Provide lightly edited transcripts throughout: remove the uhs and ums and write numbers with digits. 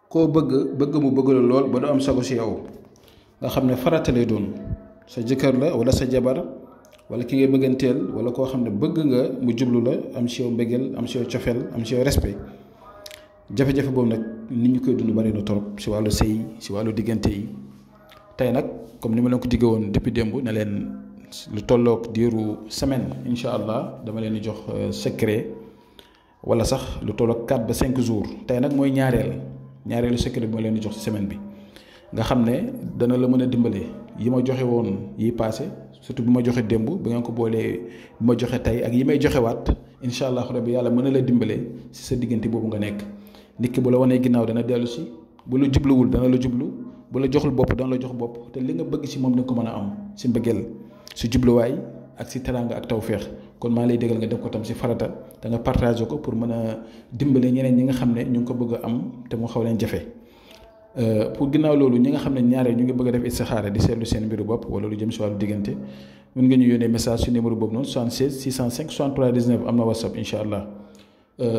koo bëgg mu bëgg la lool ba du am sago si yow nga xam ne farata lay doon sa jëkkër la wala sa jabar wala ki ngay bëgganteel wala koo xam ne bëgg nga mu jublu la am si yow mbëggeel am si yow cofeel am si yow respect jafe-jafe boobu nag nit ñu koy dund bari na trop si wàllu sëy si wàllu diggante yi tey nag comme ni ma leen ko digge woon depuis démb ne leen lu tolloog diiru semaine incha allah dama leen di jox secret wala sax lu tolloog 4 ba 5 jours tey nag mooy ñaareelu secret bi ma leen di jox ci semaine bi nga xam ne dana la mën a dimbale yi ma joxe woon yi passé surtout bi ma joxe démb bi ngeen ko boolee bi ma joxe tey ak yi may joxewaat incha allah rabbi yàlla mën na la dimbale ci sa diggante boobu nga nekk nit ki bu la wanee ginnaaw dana dellu si bu la jubluwul dana la jublu bu la joxul bopp dana la jox bopp te li nga bëgg ci moom da nga ko mën a am ci mbëggeel ci jubluwaay ak ci teraanga ak tawféex kon maa lay déggal nga def ko tam ci farata da nga partagé ko pour mën a dimbale ñeneen ñi nga xam ne ñu ngi ko bëgg a am te mu xaw leen jafe pour ginnaaw loolu ñi nga xam ne ñaareel ñu ngi bëgg a def istixaara di seetlu seen mbiru bopp wala lu jëm ci wàllu diggante mën nga ñu yónnee message ci numéro boobu noonu 76 605 63 19 am na whatsapp incha allah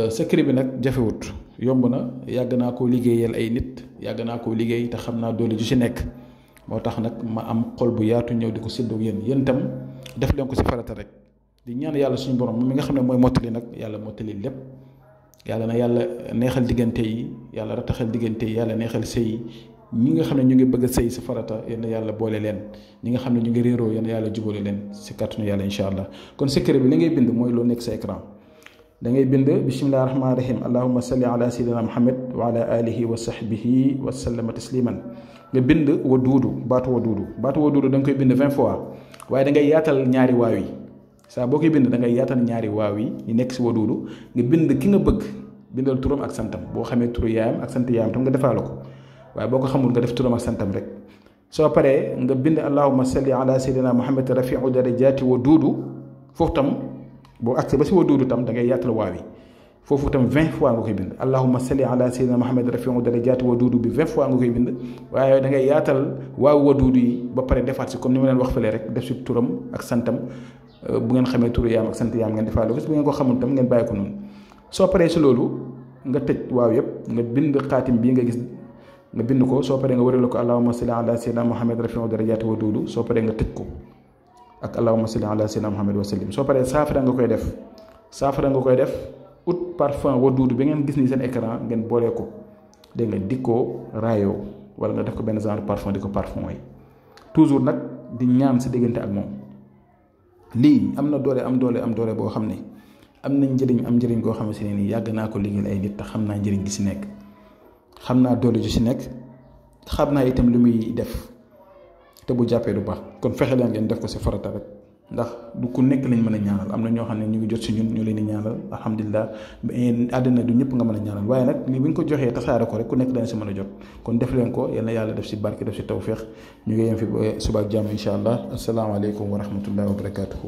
secret bi nag jafewut yomb na yàgg naa koo liggéeyal ay nit yàgg naa koo liggéey te xam naa doole ju ci nekk moo tax nag ma am xol bu yaatu ñëw di ko séddoo yéen itam def leen ko ci farata rek di ñaan yàlla suñu borom mi nga xam ne mooy mottali nag yàlla mottali lépp yàlla na yàlla neexal diggante yi yàlla rataxal diggante yi yàlla neexal sëy ñi nga xam ne ñu ngi bëgg a sëy ci farata yéen yàlla boole leen ñi nga xam ne ñu ngi réeroo yéen yàlla jubale leen ci kàttanu yàlla incha allah kon secret bi li ngay bind mooy loo nekk sa écran da ngay bind bismillahi rahmaani rahim allahumma salli ala sayyidina muhammad wa ala alihi wa sahbihi wa sallama tasliman nga bind waduudu baatu waduudu da nga koy bind 20 fois waaye da ngay yaatal ñaari waaw yi saa boo koy bind da ngay yaatal ñaari waaw yi nekk ci waduudu nga bind ki nga bëgg bindal turam ak santam boo xamee turu yaayam ak sant yaayam tam nga defaale ko waaye boo ko xamul nga def turam ak santam rek soo paree nga bind allahumma salli ala sayyidina muhammad rafiu darajati waduudu foofu tam boo accès ba si waduudu tam da ngay yaatal waaw yi foofu tam 20 fois nga koy bind allahumma salli ala sayyidina muhammad rafiu darajati waduudu bi 20 fois nga koy bind waaye da ngay yaatal waaw waduudu yi ba pare defaat si comme ni ma leen wax fële rek def si turam ak santam bu ngeen xamee turu yaam ak sant yaam ngeen defaale ko bu ngeen ko xamul tam ngeen bàyyi ko noonu soo paree si loolu nga tëj waaw yëpp nga bind xaatim bii nga gis nga bind ko soo paree nga wërale ko allahumma salli ala sayyidina muhammad rafiu darajati waduudu soo paree nga tëj ko ak allahumma salli ala sayyidina muhammad wa sallim soo paree saafara nga koy def ut parfum waduudu bi ngeen gis ni seen écran ngeen boolee ko dégg nga dikkoo raayoo wala nga def ko benn genre parfum di ko parfum yi toujours nag di ñaan si diggante ak moom lii am na doole boo xam ne am na njëriñ goo xamante ne nii yàgg naa ko liggéeyal ay nit te xam naa njëriñ gi si nekk xam naa doole ju si nekk xam naa itam lu muy def te bu jàppee du baax kon fexe leen ngeen def ko si farata rek ndax du ku nekk lañ mën a ñaanal am na ñoo xam ne ñu ngi jot si ñun ñu leen di ñaanal alhamdulilah àddina du ñëpp nga mën a ñaanal waaye nag li bi nga ko joxee tasaare ko rek ku nekk dana si mën a jot kon def leen ko yal na yàlla def si barke def si tawféex ñu ngi yem fi suba ak jàmm incha allah asalaamaaleykum wa rahmatullahi wa barakatuhu